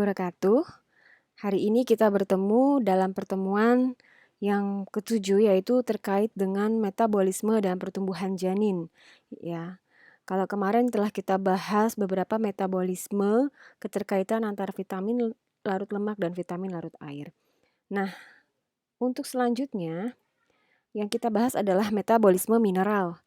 Wabarakatuh. Hari ini kita bertemu dalam pertemuan yang ketujuh, yaitu terkait dengan metabolisme dan pertumbuhan janin. Ya, kalau kemarin telah kita bahas beberapa metabolisme keterkaitan antara vitamin larut lemak dan vitamin larut air. Nah, untuk selanjutnya yang kita bahas adalah metabolisme mineral.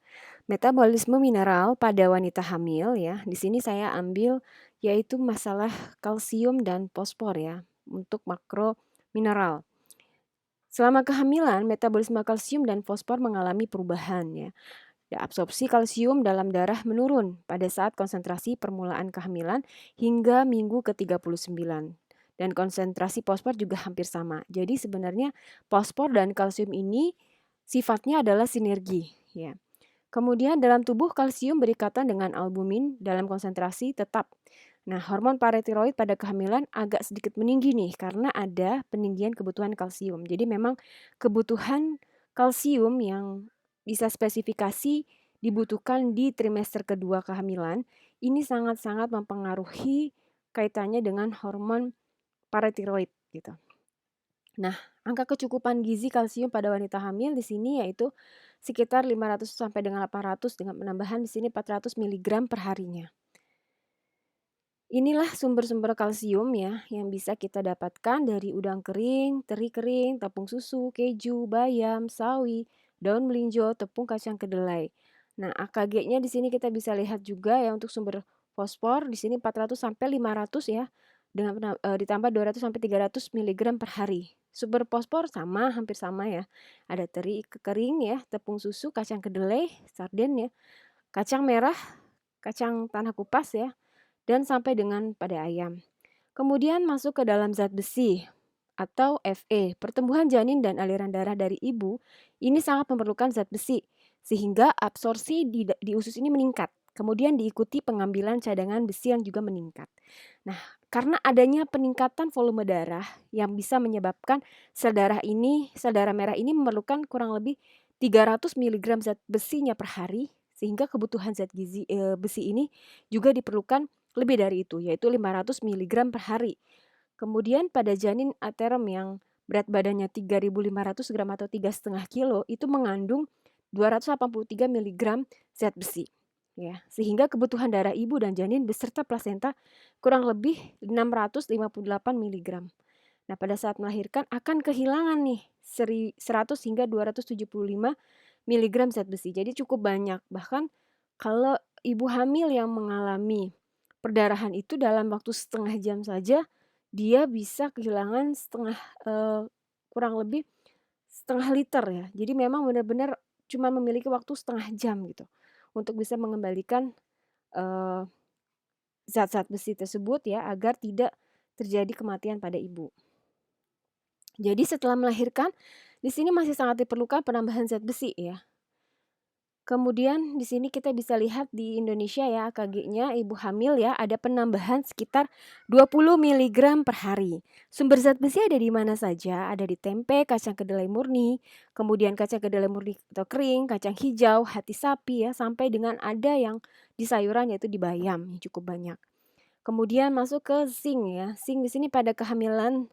Metabolisme mineral pada wanita hamil ya. Di sini saya ambil yaitu masalah kalsium dan fosfor ya untuk makro mineral. Selama kehamilan, metabolisme kalsium dan fosfor mengalami perubahan ya. Absorpsi kalsium dalam darah menurun pada saat konsentrasi permulaan kehamilan hingga minggu ke-39. Dan konsentrasi fosfor juga hampir sama. Jadi sebenarnya fosfor dan kalsium ini sifatnya adalah sinergi ya. Kemudian dalam tubuh kalsium berikatan dengan albumin dalam konsentrasi tetap. Nah, hormon paratiroid pada kehamilan agak sedikit meninggi nih karena ada peninggian kebutuhan kalsium. Jadi memang kebutuhan kalsium yang bisa spesifikasi dibutuhkan di trimester kedua kehamilan ini sangat-sangat mempengaruhi kaitannya dengan hormon paratiroid gitu. Nah, angka kecukupan gizi kalsium pada wanita hamil di sini yaitu sekitar 500 sampai dengan 800 dengan penambahan di sini 400 mg per harinya. Inilah sumber-sumber kalsium ya yang bisa kita dapatkan dari udang kering, teri kering, tepung susu, keju, bayam, sawi, daun melinjo, tepung kacang kedelai. Nah, AKG-nya di sini kita bisa lihat juga ya untuk sumber fosfor di sini 400 sampai 500 ya dengan ditambah 200 sampai 300 mg per hari. Sumber fosfor sama, hampir sama ya. Ada teri kering ya, tepung susu, kacang kedelai, sarden ya, kacang merah, kacang tanah kupas ya, dan sampai dengan pada ayam. Kemudian masuk ke dalam zat besi atau Fe. Pertumbuhan janin dan aliran darah dari ibu ini sangat memerlukan zat besi sehingga absorpsi di usus ini meningkat. Kemudian diikuti pengambilan cadangan besi yang juga meningkat. Nah, karena adanya peningkatan volume darah yang bisa menyebabkan sel darah merah ini memerlukan kurang lebih 300 mg zat besinya per hari sehingga kebutuhan zat gizi besi ini juga diperlukan lebih dari itu, yaitu 500 mg per hari. Kemudian pada janin aterem yang berat badannya 3.500 gram atau 3,5 kilo itu mengandung 283 mg zat besi. Ya, sehingga kebutuhan darah ibu dan janin beserta plasenta kurang lebih 658 mg. Nah, pada saat melahirkan akan kehilangan nih 100 hingga 275 mg zat besi. Jadi cukup banyak. Bahkan kalau ibu hamil yang mengalami perdarahan itu dalam waktu setengah jam saja dia bisa kehilangan kurang lebih setengah liter ya. Jadi memang benar-benar cuma memiliki waktu setengah jam gitu untuk bisa mengembalikan eee, zat-zat besi tersebut ya agar tidak terjadi kematian pada ibu. Jadi setelah melahirkan di sini masih sangat diperlukan penambahan zat besi ya. Kemudian di sini kita bisa lihat di Indonesia ya AKG-nya ibu hamil ya ada penambahan sekitar 20 mg per hari. Sumber zat besi ada di mana saja? Ada di tempe, kacang kedelai murni, kemudian kacang kedelai murni atau kering, kacang hijau, hati sapi ya, sampai dengan ada yang di sayuran yaitu di bayam, cukup banyak. Kemudian masuk ke zinc ya. Zinc di sini pada kehamilan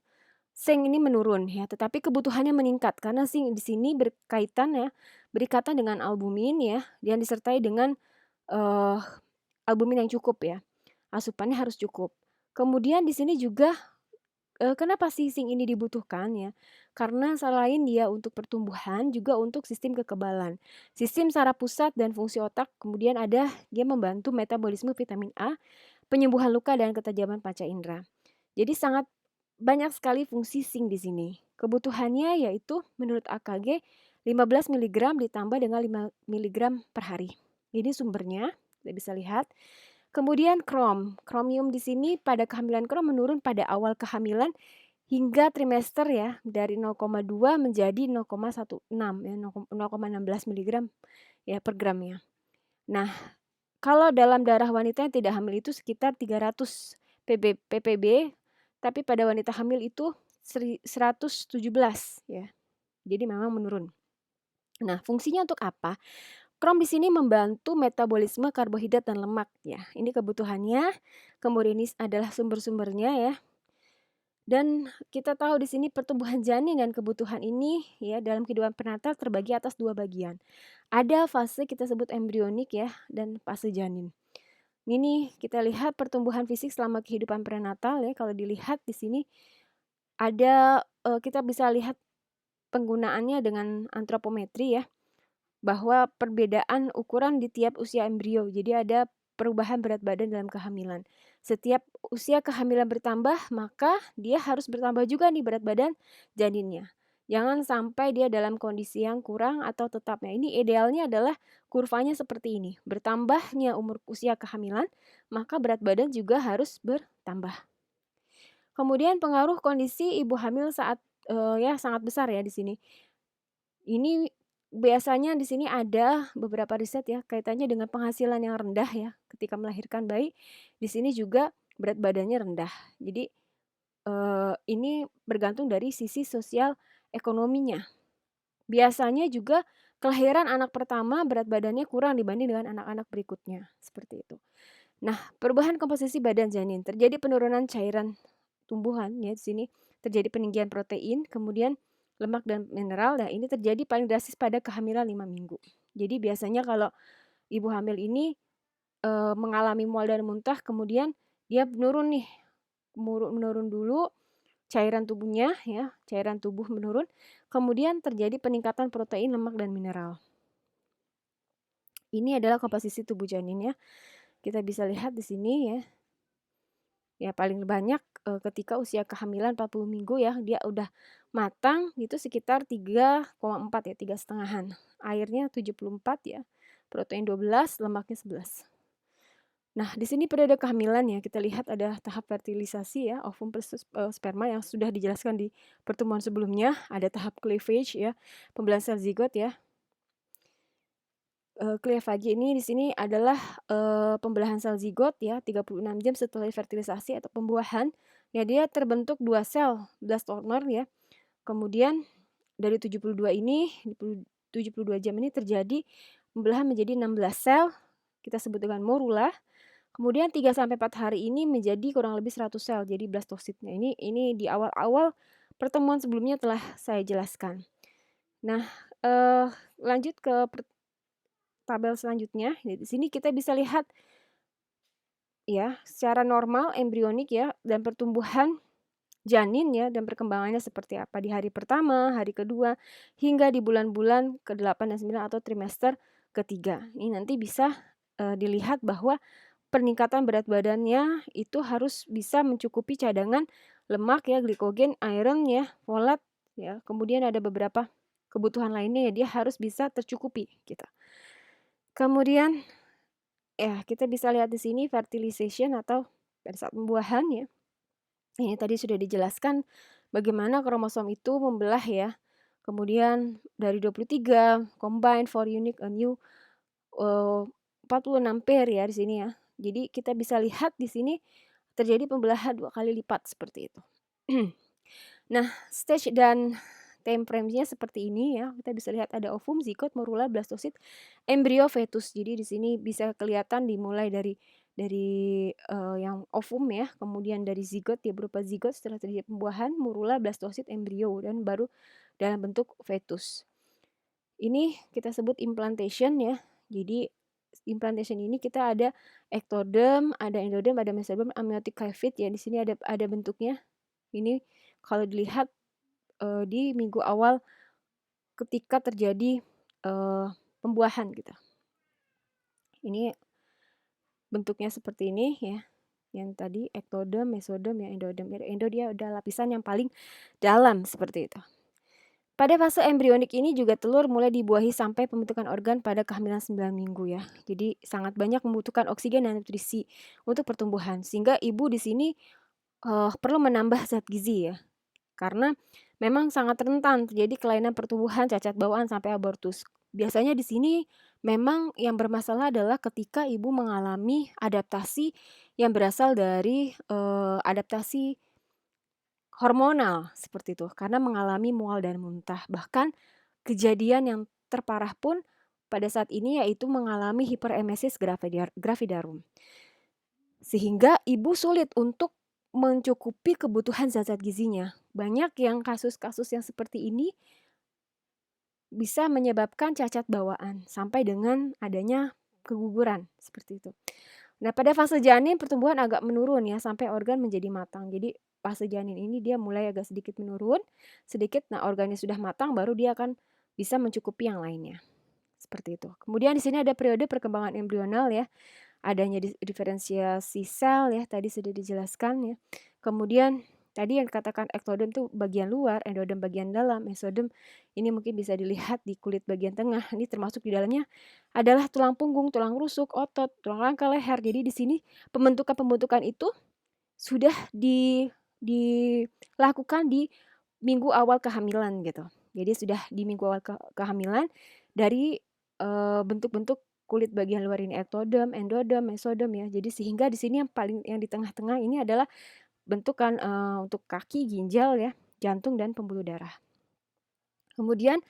zinc ini menurun ya, tetapi kebutuhannya meningkat karena zinc di sini berikatan dengan albumin ya, yang disertai dengan eee, albumin yang cukup ya. Asupannya harus cukup. Kemudian di sini juga kenapa sih zinc ini dibutuhkan ya? Karena selain dia untuk pertumbuhan, juga untuk sistem kekebalan. Sistem saraf pusat dan fungsi otak, kemudian dia membantu metabolisme vitamin A, penyembuhan luka dan ketajaman panca indera. Jadi sangat banyak sekali fungsi zinc di sini. Kebutuhannya yaitu menurut AKG 15 mg ditambah dengan 5 mg per hari. Ini sumbernya, kita bisa lihat. Kemudian kromium di sini pada kehamilan krom menurun pada awal kehamilan hingga trimester ya, dari 0,2 menjadi 0,16 ya, 0,16 mg ya per gramnya. Nah, kalau dalam darah wanita yang tidak hamil itu sekitar 300 ppb, tapi pada wanita hamil itu 117 ya. Jadi memang menurun. Nah, fungsinya untuk apa? Krom di sini membantu metabolisme karbohidrat dan lemak ya. Ini kebutuhannya. Kemudian ini adalah sumber-sumbernya ya. Dan kita tahu di sini pertumbuhan janin dan kebutuhan ini ya dalam kehidupan prenatal terbagi atas 2 bagian. Ada fase kita sebut embrionik ya dan fase janin. Ini kita lihat pertumbuhan fisik selama kehidupan prenatal ya, kalau dilihat di sini ada, kita bisa lihat penggunaannya dengan antropometri ya, bahwa perbedaan ukuran di tiap usia embrio. Jadi ada perubahan berat badan dalam kehamilan. Setiap usia kehamilan bertambah, maka dia harus bertambah juga nih berat badan janinnya. Jangan sampai dia dalam kondisi yang kurang atau tetap. Nah, ini idealnya adalah kurvanya seperti ini. Bertambahnya umur usia kehamilan, maka berat badan juga harus bertambah. Kemudian pengaruh kondisi ibu hamil saat ya sangat besar ya di sini. Ini biasanya di sini ada beberapa riset ya kaitannya dengan penghasilan yang rendah ya ketika melahirkan bayi. Di sini juga berat badannya rendah. Jadi ini bergantung dari sisi sosial ekonominya. Biasanya juga kelahiran anak pertama berat badannya kurang dibanding dengan anak-anak berikutnya, seperti itu. Nah, perubahan komposisi badan janin, terjadi penurunan cairan tumbuhan ya di sini, terjadi peninggian protein, kemudian lemak dan mineral. Nah, ini terjadi paling drastis pada kehamilan 5 minggu. Jadi biasanya kalau ibu hamil ini mengalami mual dan muntah, kemudian dia menurun nih, menurun dulu cairan tubuhnya ya, cairan tubuh menurun, kemudian terjadi peningkatan protein, lemak dan mineral. Ini adalah komposisi tubuh janin ya. Kita bisa lihat di sini ya. Ya paling banyak ketika usia kehamilan 40 minggu ya, dia udah matang itu sekitar 3,4 ya, 3,5-an. Airnya 74 ya, protein 12, lemaknya 11. Nah, di sini periode kehamilan ya, kita lihat ada tahap fertilisasi ya, ovum plus sperma yang sudah dijelaskan di pertemuan sebelumnya, ada tahap cleavage ya, pembelahan sel zigot ya. Cleavage ini di sini adalah pembelahan sel zigot ya, 36 jam setelah fertilisasi atau pembuahan. Ya dia terbentuk 2 sel blastocnor ya. Kemudian dari 72 ini, 72 jam ini terjadi pembelahan menjadi 16 sel, kita sebut dengan morula. Kemudian 3-4 hari ini menjadi kurang lebih 100 sel, jadi blastosit. Nah ini di awal-awal pertemuan sebelumnya telah saya jelaskan. Nah, lanjut ke tabel selanjutnya. Di sini kita bisa lihat ya, secara normal embrionik ya dan pertumbuhan janin ya dan perkembangannya seperti apa di hari pertama, hari kedua, hingga di bulan-bulan ke-8 dan 9 atau trimester ketiga. Ini nanti bisa dilihat bahwa peningkatan berat badannya itu harus bisa mencukupi cadangan lemak ya, glikogen, iron ya, folat ya. Kemudian ada beberapa kebutuhan lainnya ya dia harus bisa tercukupi gitu. Kemudian ya, kita bisa lihat di sini fertilization atau pada saat pembuahan ya. Ini tadi sudah dijelaskan bagaimana kromosom itu membelah ya. Kemudian dari 23 combine for unique a new 46 pair ya di sini ya. Jadi kita bisa lihat di sini terjadi pembelahan 2 kali lipat seperti itu. Nah, stage dan time frame-nya seperti ini ya. Kita bisa lihat ada ovum, zigot, morula, blastosit, embrio, fetus. Jadi di sini bisa kelihatan dimulai dari yang ovum ya, kemudian dari zigot dia berupa zigot setelah terjadi pembuahan, morula, blastosit, embrio dan baru dalam bentuk fetus. Ini kita sebut implantation ya. Jadi implantation ini kita ada ectoderm, ada endoderm, ada mesoderm, amniotic cavity ya. Di sini ada bentuknya. Ini kalau dilihat di minggu awal ketika terjadi pembuahan gitu. Ini bentuknya seperti ini ya. Yang tadi ectoderm, mesoderm, ya endoderm. Endo dia udah lapisan yang paling dalam seperti itu. Pada fase embrionik ini juga telur mulai dibuahi sampai pembentukan organ pada kehamilan 9 minggu ya. Jadi sangat banyak membutuhkan oksigen dan nutrisi untuk pertumbuhan. Sehingga ibu di sini perlu menambah zat gizi ya. Karena memang sangat rentan terjadi kelainan pertumbuhan, cacat bawaan sampai abortus. Biasanya di sini memang yang bermasalah adalah ketika ibu mengalami adaptasi yang berasal dari adaptasi hormonal seperti itu, karena mengalami mual dan muntah. Bahkan kejadian yang terparah pun pada saat ini yaitu mengalami hiperemesis gravidarum. Sehingga ibu sulit untuk mencukupi kebutuhan zat-zat gizinya. Banyak yang kasus-kasus yang seperti ini bisa menyebabkan cacat bawaan sampai dengan adanya keguguran, seperti itu. Nah, pada fase janin pertumbuhan agak menurun ya sampai organ menjadi matang. Jadi fase janin ini dia mulai agak sedikit menurun, sedikit. Nah, organnya sudah matang baru dia akan bisa mencukupi yang lainnya. Seperti itu. Kemudian di sini ada periode perkembangan embrional ya. Adanya diferensiasi sel ya, tadi sudah dijelaskan ya. Kemudian tadi yang dikatakan ektodem itu bagian luar, endodem bagian dalam, mesodem ini mungkin bisa dilihat di kulit bagian tengah. Ini termasuk di dalamnya adalah tulang punggung, tulang rusuk, otot, tulang rangka leher. Jadi di sini pembentukan-pembentukan itu sudah dilakukan di minggu awal kehamilan gitu. Jadi sudah di minggu awal kehamilan dari bentuk-bentuk kulit bagian luar ini ektodem, endodem, mesodem ya. Jadi sehingga di sini yang di tengah-tengah ini adalah bentukan untuk kaki, ginjal ya, jantung dan pembuluh darah. Kemudian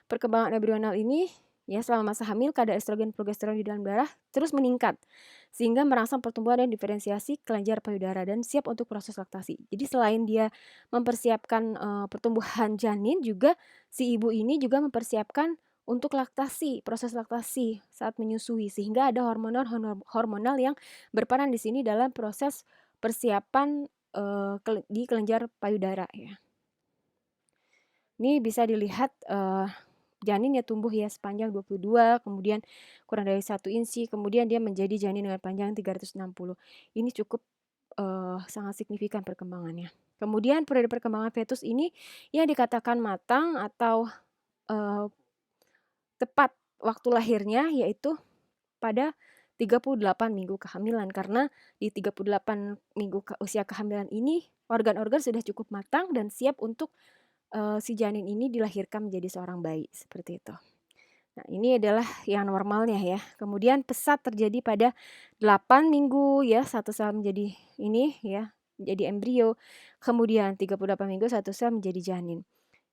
perkembangan embrional ini ya selama masa hamil kadar estrogen progesteron di dalam darah terus meningkat sehingga merangsang pertumbuhan dan diferensiasi kelenjar payudara dan siap untuk proses laktasi. Jadi selain dia mempersiapkan pertumbuhan janin juga si ibu ini juga mempersiapkan untuk laktasi, proses laktasi saat menyusui sehingga ada hormonal yang berperan di sini dalam proses persiapan di kelenjar payudara ya. Ini bisa dilihat janin ya tumbuh ya sepanjang 22, kemudian kurang dari 1 inci, kemudian dia menjadi janin dengan panjang 360. Ini cukup sangat signifikan perkembangannya. Kemudian periode perkembangan fetus ini yang dikatakan matang atau tepat waktu lahirnya yaitu pada 38 minggu kehamilan karena di 38 minggu usia kehamilan ini organ-organ sudah cukup matang dan siap untuk si janin ini dilahirkan menjadi seorang bayi, seperti itu. Nah, ini adalah yang normalnya ya. Kemudian pesat terjadi pada 8 minggu ya, satu sel menjadi ini ya, menjadi embrio. Kemudian 38 minggu satu sel menjadi janin.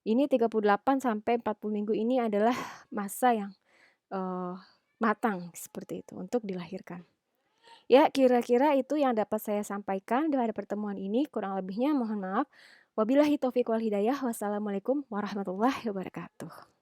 Ini 38 sampai 40 minggu ini adalah masa yang matang seperti itu untuk dilahirkan. Ya, kira-kira itu yang dapat saya sampaikan pada pertemuan ini. Kurang lebihnya mohon maaf. Wabillahi taufiq wal hidayah. Wassalamualaikum warahmatullahi wabarakatuh.